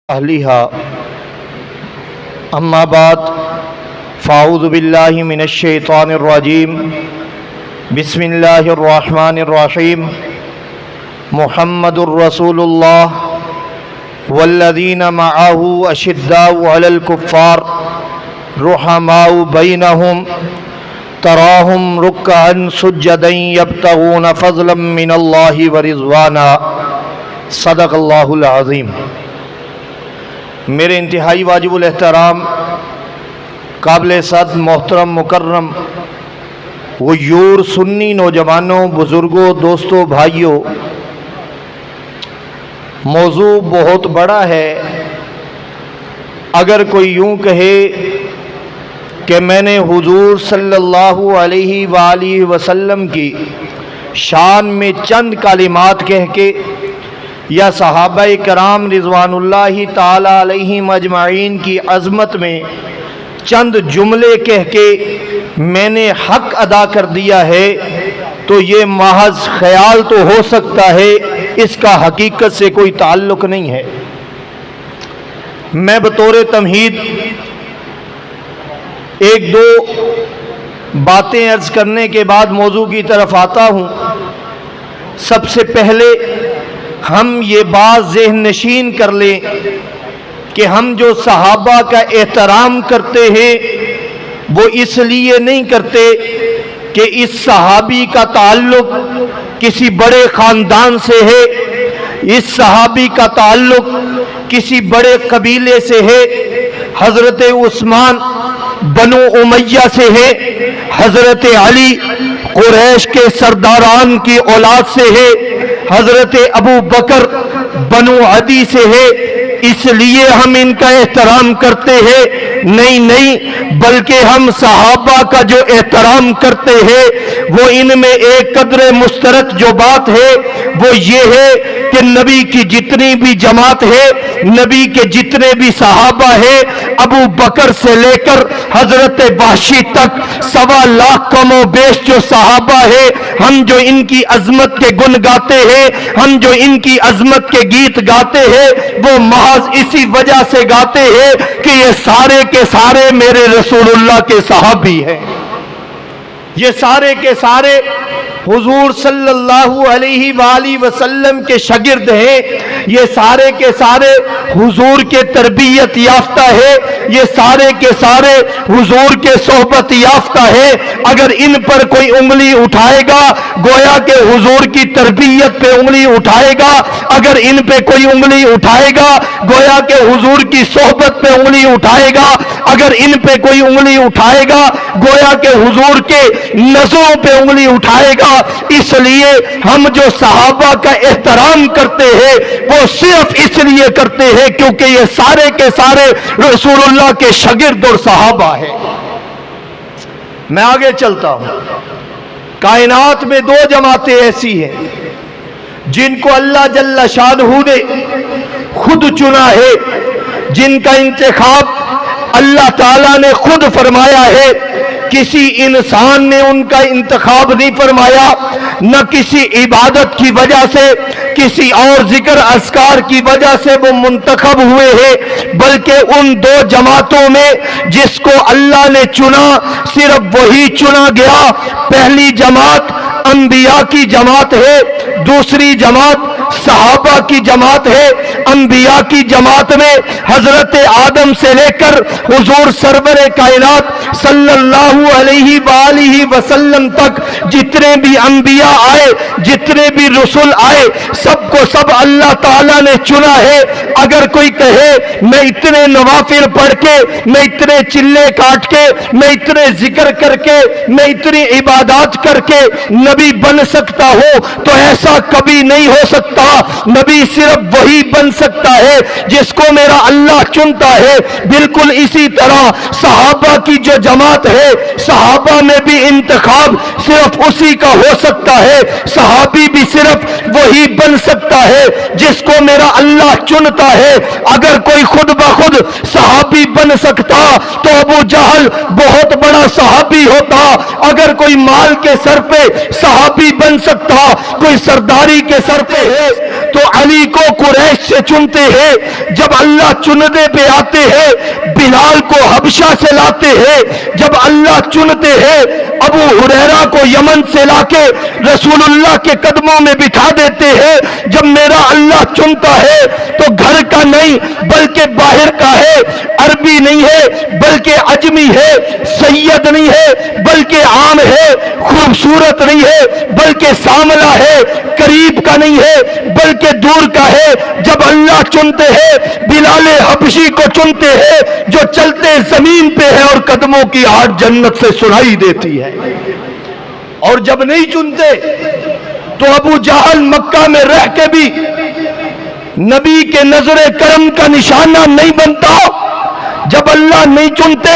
أهلها أما بعد فأعوذ بالله من الشيطان الرجيم بسم الله الرحمن الرحيم محمد رسول الله والذين معه أشداء على الكفار رحماء بينهم تراهم ركعا سجدا يبتغون فضلا من الله ورضوانا صدق اللہ العظیم۔ میرے انتہائی واجب الاحترام قابل صد محترم مکرم غیور سنی نوجوانوں، بزرگوں، دوستوں، بھائیوں، موضوع بہت بڑا ہے۔ اگر کوئی یوں کہے کہ میں نے حضور صلی اللہ علیہ وآلہ وسلم کی شان میں چند کلمات کہہ کے یا صحابہ کرام رضوان اللہ تعالی علیہم اجمعین کی عظمت میں چند جملے کہہ کے میں نے حق ادا کر دیا ہے تو یہ محض خیال تو ہو سکتا ہے، اس کا حقیقت سے کوئی تعلق نہیں ہے۔ میں بطور تمہید ایک دو باتیں عرض کرنے کے بعد موضوع کی طرف آتا ہوں۔ سب سے پہلے ہم یہ بات ذہن نشین کر لیں کہ ہم جو صحابہ کا احترام کرتے ہیں وہ اس لیے نہیں کرتے کہ اس صحابی کا تعلق کسی بڑے خاندان سے ہے، اس صحابی کا تعلق کسی بڑے قبیلے سے ہے، حضرت عثمان بنو امیہ سے ہے، حضرت علی قریش کے سرداران کی اولاد سے ہے، حضرت ابو بکر بنو عدی سے ہے، اس لیے ہم ان کا احترام کرتے ہیں۔ نہیں، بلکہ ہم صحابہ کا جو احترام کرتے ہیں وہ ان میں ایک قدر مشترک جو بات ہے وہ یہ ہے کہ نبی کی جتنی بھی جماعت ہے، نبی کے جتنے بھی صحابہ ہیں، ابو بکر سے لے کر حضرت وحشی تک 1.25 لاکھ کم و بیش جو صحابہ ہیں، ہم جو ان کی عظمت کے گن گاتے ہیں، ہم جو ان کی عظمت کے گیت گاتے ہیں وہ محض اسی وجہ سے گاتے ہیں کہ یہ سارے کے سارے میرے رسول اللہ کے صحابی ہیں، یہ سارے کے سارے حضور صلی اللہ علیہ وآلہ وسلم کے شاگرد ہیں، یہ سارے کے سارے حضور کے تربیت یافتہ ہے، یہ سارے کے سارے حضور کے صحبت یافتہ ہے۔ اگر ان پر کوئی انگلی اٹھائے گا گویا کہ حضور کی تربیت پہ انگلی اٹھائے گا، اگر ان پہ کوئی انگلی اٹھائے گا گویا کہ حضور کی صحبت پہ انگلی اٹھائے گا، اگر ان پہ کوئی انگلی اٹھائے گا گویا کہ حضور کے نظروں پہ انگلی اٹھائے گا۔ اس لیے ہم جو صحابہ کا احترام کرتے ہیں وہ صرف اس لیے کرتے ہیں کیونکہ یہ سارے کے سارے رسول اللہ کے شاگرد اور صحابہ ہیں۔ میں آگے چلتا ہوں۔ کائنات میں 2 جماعتیں ایسی ہیں جن کو اللہ جل شانہ نے خود چنا ہے، جن کا انتخاب اللہ تعالیٰ نے خود فرمایا ہے، کسی انسان نے ان کا انتخاب نہیں فرمایا، نہ کسی عبادت کی وجہ سے، کسی اور ذکر اذکار کی وجہ سے وہ منتخب ہوئے ہیں، بلکہ ان 2 جماعتوں میں جس کو اللہ نے چنا صرف وہی چنا گیا۔ پہلی جماعت انبیاء کی جماعت ہے، دوسری جماعت صحابہ کی جماعت ہے۔ انبیاء کی جماعت میں حضرت آدم سے لے کر حضور سرور کائنات صلی اللہ علیہ وآلہ وسلم تک جتنے بھی انبیاء آئے، جتنے بھی رسول آئے، سب کو سب اللہ تعالیٰ نے چنا ہے۔ اگر کوئی کہے میں اتنے نوافل پڑھ کے، میں اتنے چلے کاٹ کے، میں اتنے ذکر کر کے، میں اتنی عبادات کر کے نبی بن سکتا ہوں تو ایسا کبھی نہیں ہو سکتا۔ نبی صرف وہی بن سکتا ہے جس کو میرا اللہ چنتا ہے۔ بالکل اسی طرح صحابہ کی جو جماعت ہے، صحابہ میں بھی انتخاب صرف اسی کا ہو سکتا ہے، صحابی بھی صرف وہی بن سکتا ہے جس کو میرا اللہ چنتا ہے۔ اگر کوئی خود خود صحابی بن سکتا تو ابو جہل بہت بڑا صحابی ہوتا. اگر کوئی مال کے سر پہ صحابی بن سکتا، کوئی سرداری کے سر پہ ہے، تو علی کو قریش سے چنتے ہیں. جب اللہ چننے پہ آتے ہیں بلال کو حبشہ سے لاتے ہیں. جب اللہ چنتے ہیں ابو ہریرہ کو یمن سے لا کے رسول اللہ کے قدموں میں بٹھا دیتے ہیں. جب میرا اللہ چنتا ہے تو گھر کا نہیں بلکہ باہر کا ہے، عربی نہیں ہے بلکہ عجمی ہے، سید نہیں ہے بلکہ عام ہے، خوبصورت نہیں ہے بلکہ ساملا ہے، قریب کا نہیں ہے بلکہ دور کا ہے. جب اللہ چنتے ہیں بلال حبشی کو چنتے ہیں جو چلتے زمین پہ ہے اور قدموں کی آہٹ جنت سے سنائی دیتی ہے. اور جب نہیں چنتے تو ابو جہل مکہ میں رہ کے بھی نبی کے نظر کرم کا نشانہ نہیں بنتا. جب اللہ نہیں چنتے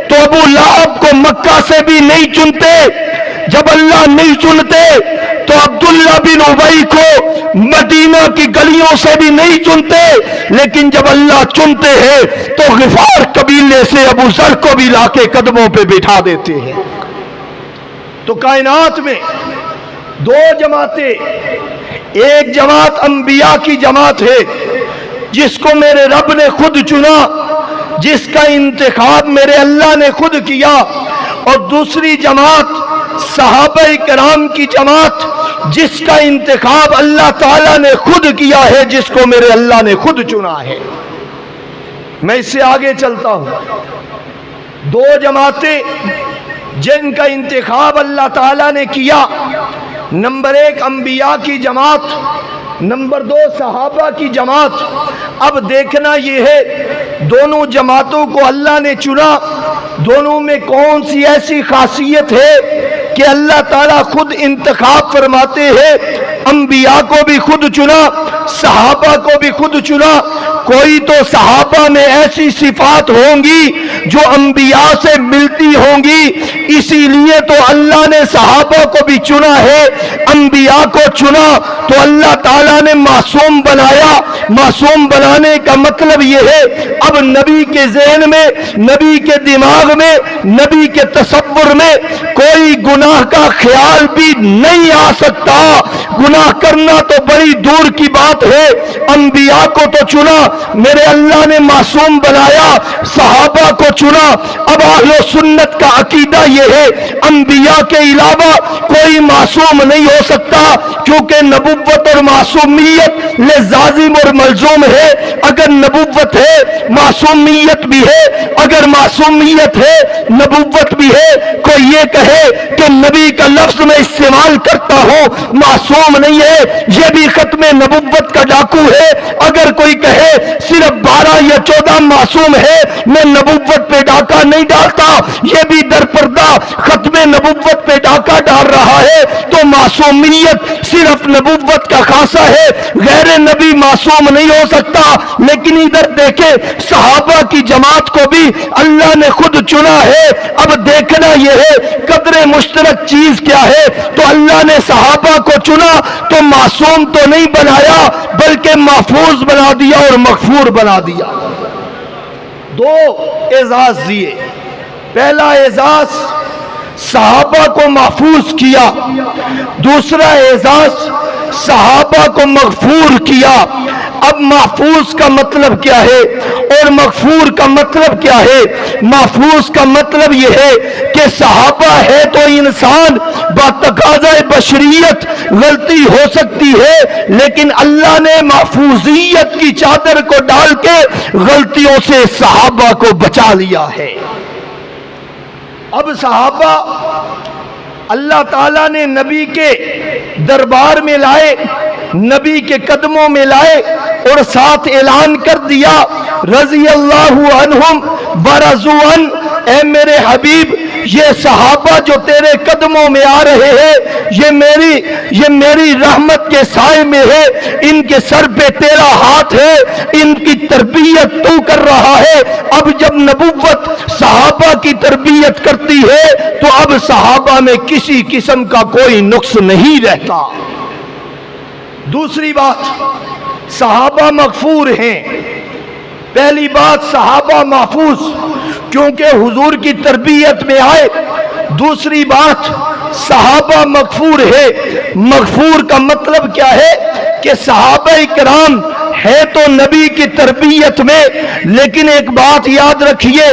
تو ابو لہب کو مکہ سے بھی نہیں چنتے. جب اللہ نہیں چنتے تو عبداللہ بن ابی کو مدینہ کی گلیوں سے بھی نہیں چنتے. لیکن جب اللہ چنتے ہیں تو غفار قبیلے سے ابو ذر کو بھی لا کے قدموں پہ بٹھا دیتے ہیں. تو کائنات میں دو جماعتیں، ایک جماعت انبیاء کی جماعت ہے جس کو میرے رب نے خود چنا، جس کا انتخاب میرے اللہ نے خود کیا، اور دوسری جماعت صحابہ کرام کی جماعت جس کا انتخاب اللہ تعالیٰ نے خود کیا ہے، جس کو میرے اللہ نے خود چنا ہے. میں اس سے آگے چلتا ہوں. دو جماعتیں جن کا انتخاب اللہ تعالیٰ نے کیا، نمبر ایک انبیاء کی جماعت، نمبر دو صحابہ کی جماعت. اب دیکھنا یہ ہے دونوں جماعتوں کو اللہ نے چنا، دونوں میں کون سی ایسی خاصیت ہے کہ اللہ تعالیٰ خود انتخاب فرماتے ہیں. انبیاء کو بھی خود چنا، صحابہ کو بھی خود چنا. کوئی تو صحابہ میں ایسی صفات ہوں گی جو انبیاء سے ملتی ہوں گی، اسی لیے تو اللہ نے صحابہ کو بھی چنا ہے. انبیاء کو چنا تو اللہ تعالیٰ نے معصوم بنایا. معصوم بنانے کا مطلب یہ ہے اب نبی کے ذہن میں، نبی کے دماغ میں، نبی کے تصور میں کوئی گناہ کا خیال بھی نہیں آ سکتا. گناہ کرنا تو بڑی دور کی بات ہے. انبیاء کو تو چنا، میرے اللہ نے معصوم بنایا. صحابہ کو چنا. اب اہل سنت کا عقیدہ یہ ہے انبیاء کے علاوہ کوئی معصوم نہیں ہو سکتا، کیونکہ نبوت اور معصومیت لازم اور ملزوم ہے. اگر نبوت ہے معصومیت بھی ہے، اگر معصومیت ہے نبوت بھی ہے. کوئی یہ کہے کہ نبی کا لفظ میں استعمال کرتا ہوں معصوم نہیں ہے، یہ بھی ختم نبوت کا ڈاکو ہے. اگر کوئی کہے صرف 12 یا 14 معصوم ہے، میں نبوت پہ ڈاکہ نہیں ڈالتا، یہ بھی در پردہ ختم نبوت پہ ڈاکہ ڈال رہا ہے. تو معصومیت صرف نبوت کا خاصہ ہے، غیر نبی معصوم نہیں ہو سکتا. لیکن ادھر دیکھیں صحابہ کی جماعت کو بھی اللہ نے خود چنا ہے. اب دیکھنا یہ ہے قدر مشترک چیز کیا ہے. تو اللہ نے صحابہ کو چنا تو معصوم تو نہیں بنایا بلکہ محفوظ بنا دیا اور مغفور بنا دیا. دو اعزاز دیے. پہلا اعزاز صحابہ کو محفوظ کیا، دوسرا اعزاز صحابہ کو مغفور کیا. اب محفوظ کا مطلب کیا ہے اور مغفور کا مطلب کیا ہے؟ محفوظ کا مطلب یہ ہے کہ صحابہ ہے تو انسان بتقاضۂ بشریت غلطی ہو سکتی ہے، لیکن اللہ نے محفوظیت کی چادر کو ڈال کے غلطیوں سے صحابہ کو بچا لیا ہے. اب صحابہ اللہ تعالیٰ نے نبی کے دربار میں لائے، نبی کے قدموں میں لائے اور ساتھ اعلان کر دیا رضی اللہ عنہم ورضوا عنہ. اے میرے حبیب یہ صحابہ جو تیرے قدموں میں آ رہے ہیں یہ میری رحمت کے سائے میں ہے، ان کے سر پہ تیرا ہاتھ ہے، ان کی تربیت تو کر رہا ہے. اب جب نبوت صحابہ کی تربیت کرتی ہے تو اب صحابہ میں کسی قسم کا کوئی نقص نہیں رہتا. دوسری بات، صحابہ مغفور ہیں. پہلی بات صحابہ محفوظ کیونکہ حضور کی تربیت میں آئے. دوسری بات صحابہ مغفور ہے. مغفور کا مطلب کیا ہے کہ صحابہ کرام ہے تو نبی کی تربیت میں، لیکن ایک بات یاد رکھیے،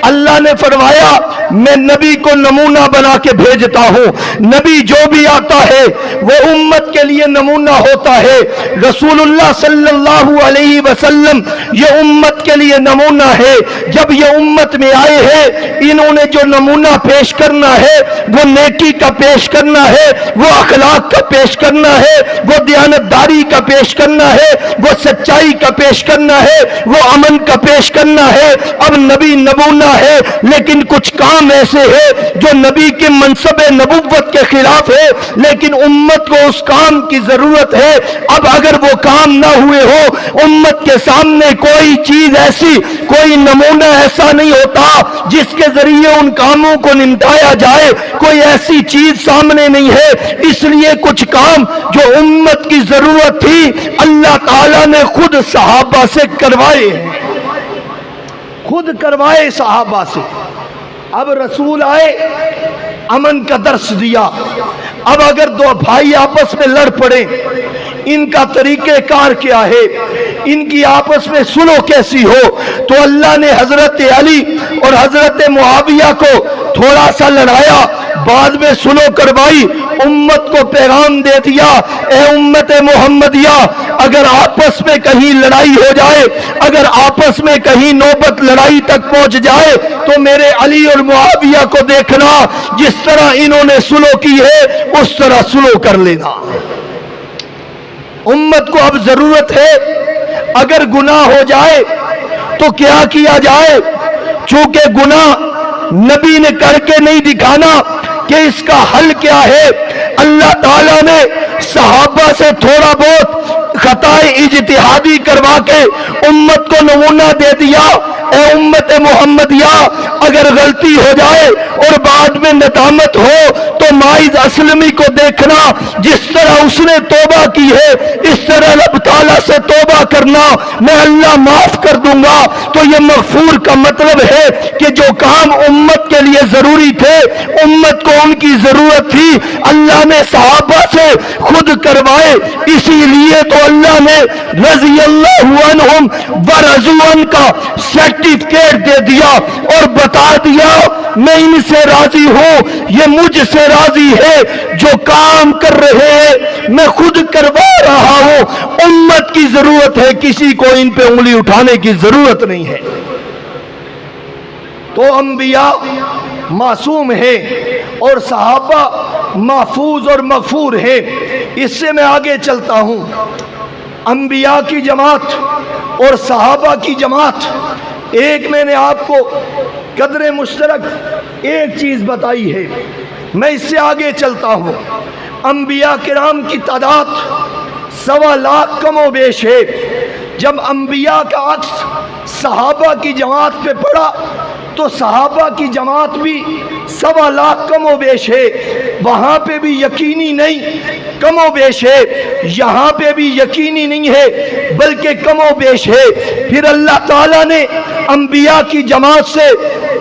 اللہ نے فرمایا میں نبی کو نمونہ بنا کے بھیجتا ہوں. نبی جو بھی آتا ہے وہ امت کے لیے نمونہ ہوتا ہے. رسول اللہ صلی اللہ علیہ وسلم یہ امت کے لیے نمونہ ہے. جب یہ امت میں آئے ہیں انہوں نے جو نمونہ پیش کرنا ہے وہ نیکی کا پیش کرنا ہے، وہ اخلاق کا پیش کرنا ہے، وہ دیانتداری کا پیش کرنا ہے، وہ سچائی کا پیش کرنا ہے، وہ امن کا پیش کرنا ہے. اب نبی نمونہ ہے لیکن کچھ کام ایسے ہیں جو نبی کے منصب نبوت کے خلاف ہے، لیکن امت کو اس کام کی ضرورت ہے. اب اگر وہ کام نہ ہوئے ہو، امت کے سامنے کوئی چیز ایسی، کوئی نمونہ ایسا نہیں ہوتا جس کے ذریعے ان کاموں کو نمٹایا جائے. کوئی ایسی چیز سامنے نہیں ہے. اس لیے کچھ کام جو امت کی ضرورت تھی اللہ تعالیٰ نے خود صحابہ سے کروائے ہیں، خود کروائے صحابہ سے. اب رسول آئے، امن کا درس دیا. اب اگر دو بھائی آپس میں لڑ پڑے، ان کا طریقہ کار کیا ہے، ان کی آپس میں سلو کیسی ہو؟ تو اللہ نے حضرت علی اور حضرت معاویہ کو تھوڑا سا لڑایا، بعد میں سلو کروائی، امت کو پیغام دے دیا، اے امت محمدیہ اگر آپس میں کہیں لڑائی ہو جائے، اگر آپس میں کہیں نوبت لڑائی تک پہنچ جائے تو میرے علی اور معاویہ کو دیکھنا، جس طرح انہوں نے سلو کی ہے اس طرح سلو کر لینا. امت کو اب ضرورت ہے اگر گناہ ہو جائے تو کیا کیا جائے. چونکہ گناہ نبی نے کر کے نہیں دکھانا کہ اس کا حل کیا ہے. اللہ تعالیٰ نے صحابہ سے تھوڑا بہت خطائے اجتہادی کروا کے امت کو نمونہ دے دیا. اے امت محمدیہ اگر غلطی ہو جائے اور بعد میں ندامت ہو تو ماعز اسلمی کو دیکھنا، جس طرح اس نے توبہ کی ہے اس طرح رب تعالیٰ سے توبہ کرنا، میں اللہ معاف کر دوں گا. تو یہ مغفور کا مطلب ہے کہ جو کام امت کے لیے ضروری تھے، امت کو ان کی ضرورت تھی، اللہ نے صحابہ سے خود کروائے. اسی لیے تو اللہ نے رضی اللہ عنہم ورضوا عنہ کا سرٹیفکیٹ دے دیا اور بتا دیا میں ان سے راضی ہوں، یہ مجھ سے راضی ہے، جو کام کر رہے ہیں میں خود کروا رہا ہوں. امت کی ضرورت ہے، کسی کو ان پہ انگلی اٹھانے کی ضرورت نہیں ہے. تو انبیاء معصوم ہیں اور صحابہ محفوظ اور مغفور ہیں. اس سے میں آگے چلتا ہوں. انبیاء کی جماعت اور صحابہ کی جماعت، ایک میں نے آپ کو قدر مشترک ایک چیز بتائی ہے. میں اس سے آگے چلتا ہوں. انبیاء کرام کی تعداد 1.25 لاکھ کم و بیش ہے. جب انبیاء کا عکس صحابہ کی جماعت پہ پڑا تو صحابہ کی جماعت بھی 1.25 لاکھ کم و بیش ہے. وہاں پہ بھی یقینی نہیں کم و بیش ہے، یہاں پہ بھی یقینی نہیں ہے بلکہ کم و بیش ہے. پھر اللہ تعالیٰ نے انبیاء کی جماعت سے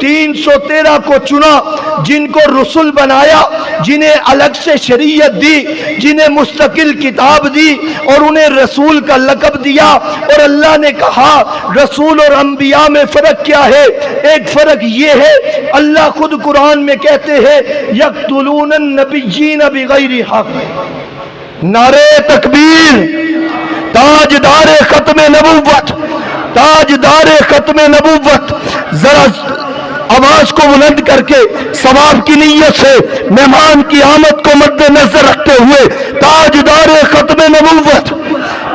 313 کو چنا، جن کو رسول بنایا، جنہیں الگ سے شریعت دی، جنہیں مستقل کتاب دی اور انہیں رسول کا لقب دیا. اور اللہ نے کہا رسول اور انبیاء میں فرق کیا ہے؟ ایک فرق یہ ہے، اللہ خود قرآن میں کہتے ہیں یقتلون النبیین بغیر حق. نعرہ تکبیر، تاجدار ختم نبوت، تاجدار ختم نبوت. ذرا آواز کو بلند کر کے ثواب کی نیت سے مہمان کی آمد کو مد نظر رکھتے ہوئے، تاجدار ختم نبوت،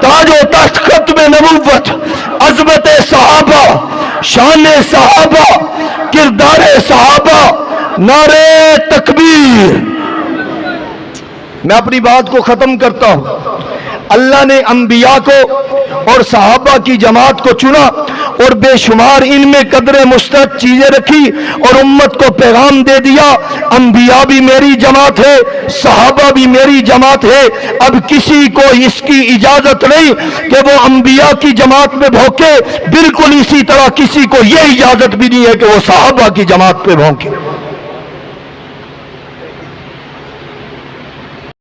تاج و تخت ختم نبوت، عظمت صحابہ، شان صحابہ، کردار صحابہ. نعرہ تکبیر. میں اپنی بات کو ختم کرتا ہوں. اللہ نے انبیاء کو اور صحابہ کی جماعت کو چنا اور بے شمار ان میں قدر مشترک چیزیں رکھی اور امت کو پیغام دے دیا، انبیاء بھی میری جماعت ہے، صحابہ بھی میری جماعت ہے، اب کسی کو اس کی اجازت نہیں کہ وہ انبیاء کی جماعت میں بھونکے، بالکل اسی طرح کسی کو یہ اجازت بھی نہیں ہے کہ وہ صحابہ کی جماعت پہ بھونکے۔